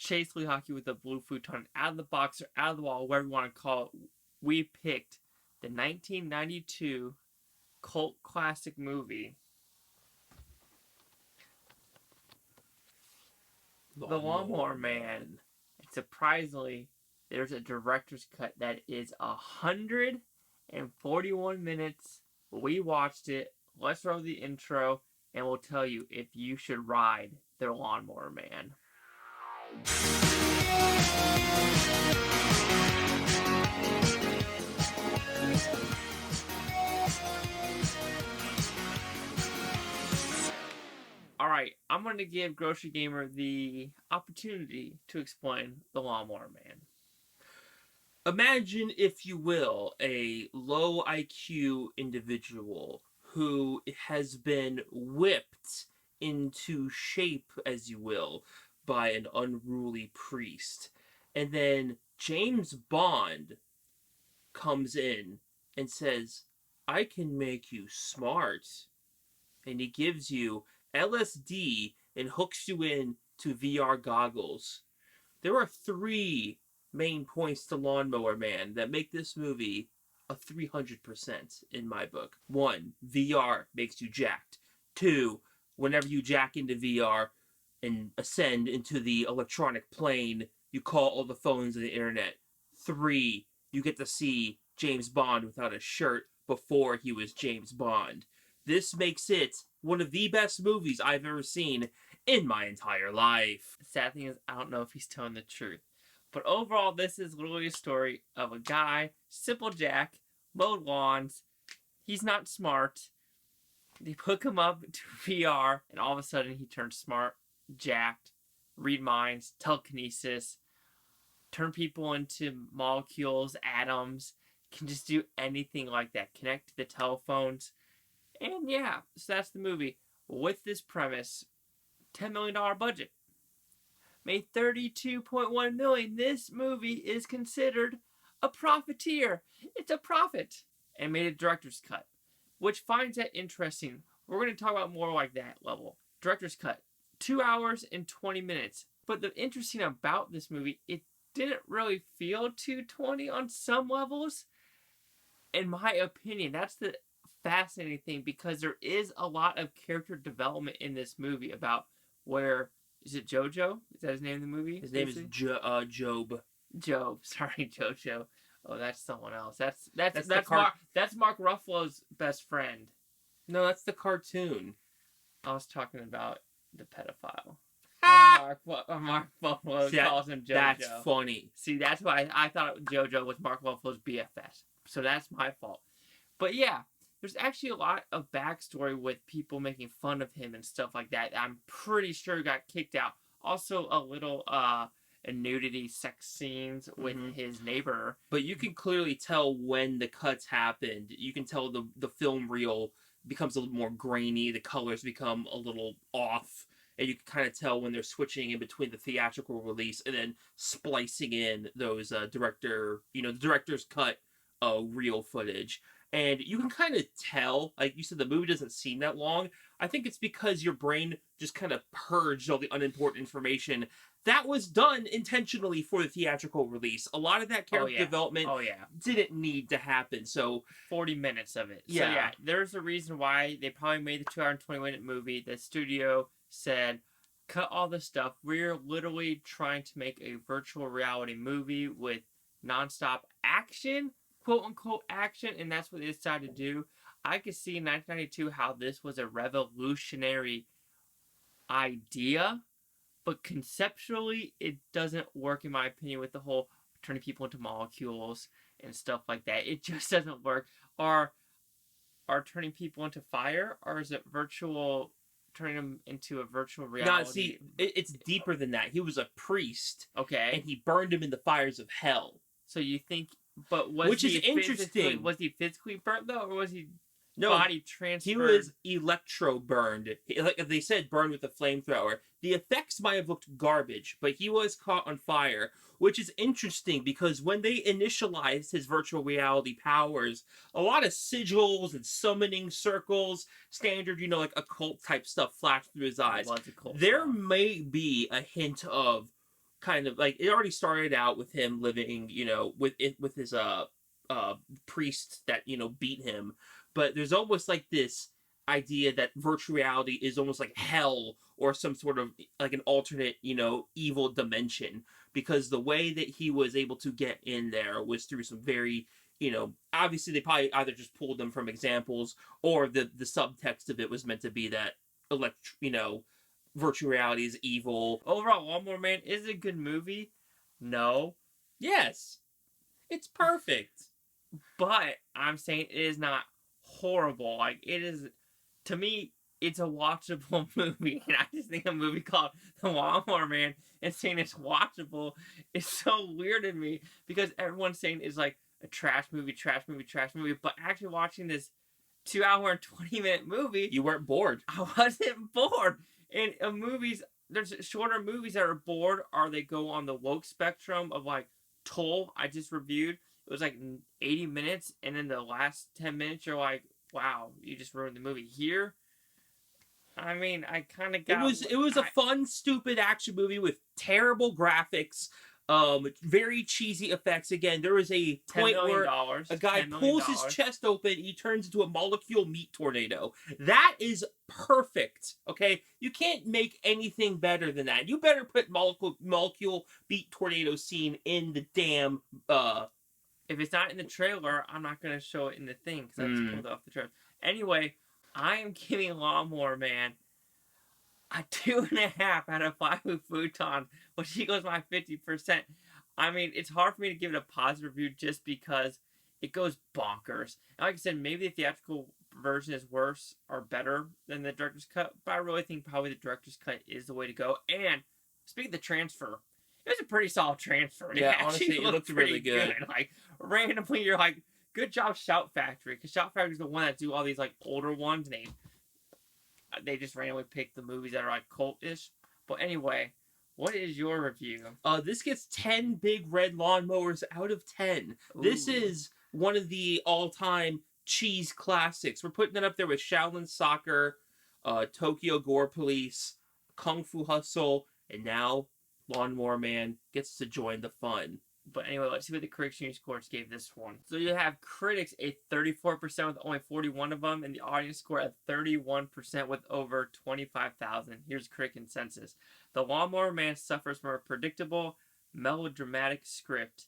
Chase-Lee hockey with a blue futon out of the box or out of the wall, whatever you want to call it. We picked the 1992 cult classic movie, The Lawnmower Man. And surprisingly, there's a director's cut that is 141 minutes. We watched it. Let's roll the intro, and we'll tell you if you should ride The Lawnmower Man. Alright, I'm going to give Grocery Gamer the opportunity to explain The Lawnmower Man. Imagine, if you will, a low IQ individual who has been whipped into shape, as you will, by an unruly priest. And then James Bond comes in and says, I can make you smart. And he gives you LSD and hooks you in to VR goggles. There are three main points to Lawnmower Man that make this movie a 300% in my book. 1, VR makes you jacked. 2, whenever you jack into VR and ascend into the electronic plane, you call all the phones and the internet. 3, you get to see James Bond without a shirt before he was James Bond. This makes it one of the best movies I've ever seen in my entire life. The sad thing is, I don't know if he's telling the truth. But overall, this is literally a story of a guy, simple Jack, mowed lawns. He's not smart. They hook him up to VR, and all of a sudden he turns smart, jacked, read minds, telekinesis, turn people into molecules, atoms, can just do anything like that. Connect to the telephones. And yeah, so that's the movie. With this premise, $10 million budget. Made $32.1 million. This movie is considered a profiteer. It's a profit. And made a director's cut, which finds that interesting. We're going to talk about more like that level. Director's cut, 2 hours and 20 minutes. But the interesting about this movie, it didn't really feel 220 on some levels. In my opinion, that's the fascinating thing, because there is a lot of character development in this movie about where, is it Jojo? Is that his name in the movie? His name is Job. Job. Sorry, Jojo. Oh, that's someone else. That's Mark Ruffalo's best friend. No, that's the cartoon. I was talking about the pedophile. Mark Ruffalo calls him Jojo. That's funny. See, that's why I thought Jojo was Mark Ruffalo's BFS. So that's my fault. But yeah, there's actually a lot of backstory with people making fun of him and stuff like that. I'm pretty sure he got kicked out. Also, a little nudity sex scenes with his neighbor. But you can clearly tell when the cuts happened. You can tell the film reel becomes a little more grainy. The colors become a little off. And you can kind of tell when they're switching in between the theatrical release and then splicing in those director's cut real footage. And you can kind of tell, like you said, the movie doesn't seem that long. I think it's because your brain just kind of purged all the unimportant information that was done intentionally for the theatrical release. A lot of that character development didn't need to happen. So 40 minutes of it. Yeah. So yeah, there's a reason why they probably made the 2 hour and 20-minute movie. The studio said, cut all this stuff. We're literally trying to make a virtual reality movie with nonstop action, quote-unquote action, and that's what they decided to do. I could see in 1992 how this was a revolutionary idea, but conceptually, it doesn't work, in my opinion, with the whole turning people into molecules and stuff like that. It just doesn't work. Are turning people into fire, or is it turning them into a virtual reality? No, see, it's deeper than that. He was a priest. Okay. And he burned him in the fires of hell. So you think... But was interesting. Was he physically burnt, though, or was he body transferred? He was electro burned. Like they said, burned with a flamethrower. The effects might have looked garbage, but he was caught on fire, which is interesting because when they initialized his virtual reality powers, a lot of sigils and summoning circles, standard, like occult type stuff flashed through his eyes. It was occult there stuff. may be a hint of kind of like it already started out with him living, with his priest that beat him, but there's almost like this idea that virtual reality is almost like hell or some sort of like an alternate, evil dimension, because the way that he was able to get in there was through some very, obviously they probably either just pulled them from examples, or the subtext of it was meant to be that virtual reality is evil. Overall, Lawnmower Man is a good movie. No. Yes. It's perfect. But I'm saying it is not horrible. Like, it is, to me, it's a watchable movie. And I just think a movie called The Lawnmower Man and saying it's watchable is so weird to me, because everyone's saying it's like a trash movie. But actually watching this 2-hour and 20-minute movie, you weren't bored. I wasn't bored. And movies, there's shorter movies that are bored, or they go on the woke spectrum of like Toll, I just reviewed. It was like 80 minutes, and then the last 10 minutes, you're like, wow, you just ruined the movie. Here, I mean, I kind of got... It was a fun, stupid action movie with terrible graphics, very cheesy effects. Again, there was a point where a guy pulls his chest open, he turns into a molecule meat tornado. That is perfect, okay? You can't make anything better than that. You better put molecule meat tornado scene in the damn... If it's not in the trailer, I'm not going to show it in the thing, because I just pulled it off the trailer. Anyway, I am giving Lawnmower Man a 2.5 out of 5 with Futon, which equals my 50%. I mean, it's hard for me to give it a positive review just because it goes bonkers. And like I said, maybe the theatrical version is worse or better than the director's cut, but I really think probably the director's cut is the way to go. And speaking of the transfer, it was a pretty solid transfer. Yeah, honestly, it looked really good. Like, randomly, you're like, good job, Shout Factory. Because Shout Factory is the one that do all these, like, older ones. And they just randomly pick the movies that are, like, cult-ish. But anyway, what is your review? This gets 10 big red lawnmowers out of 10. Ooh. This is one of the all-time cheese classics. We're putting it up there with Shaolin Soccer, Tokyo Gore Police, Kung Fu Hustle, and now Lawnmower Man gets to join the fun. But anyway, let's see what the critics' union scores gave this one. So you have critics a 34% with only 41 of them, and the audience score at 31% with over 25,000. Here's critic consensus. The Lawnmower Man suffers from a predictable, melodramatic script,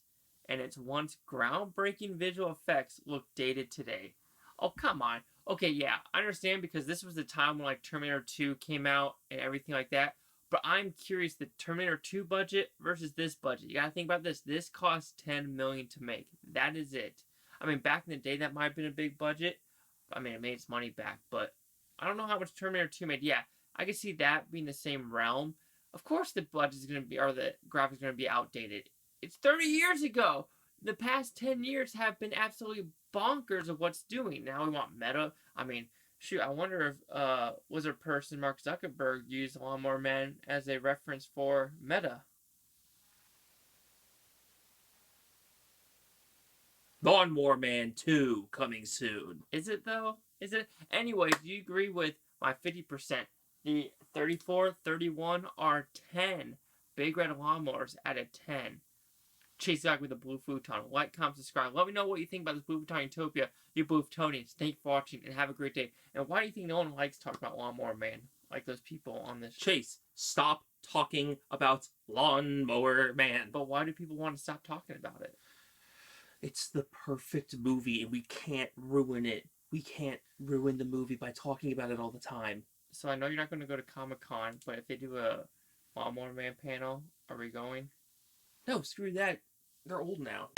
and its once groundbreaking visual effects look dated today. Oh, come on. Okay, yeah, I understand, because this was the time when, like, Terminator 2 came out and everything like that. But I'm curious, the Terminator 2 budget versus this budget. You gotta think about this. This cost $10 million to make. That is it. I mean, back in the day, that might have been a big budget. I mean, it made its money back, but I don't know how much Terminator 2 made. Yeah, I can see that being the same realm. Of course the budget is going to be, or the graphics going to be outdated. It's 30 years ago. The past 10 years have been absolutely bonkers of what's doing. Now we want meta. I mean... Shoot, I wonder if wizard person Mark Zuckerberg used Lawnmower Man as a reference for Meta. Lawnmower Man 2 coming soon. Is it though? Is it? Anyway, do you agree with my 50%? The 34, 31 are 10 big red lawnmowers out of 10. Chase back with a blue futon. Like, comment, subscribe. Let me know what you think about this Blue Futon Utopia. You Blue Futonians. Thank you for watching and have a great day. And why do you think no one likes talking about Lawnmower Man? Like those people on this show? Chase, stop talking about Lawnmower Man. But why do people want to stop talking about it? It's the perfect movie and we can't ruin it. We can't ruin the movie by talking about it all the time. So I know you're not going to go to Comic-Con, but if they do a Lawnmower Man panel, are we going? No, screw that. They're old now.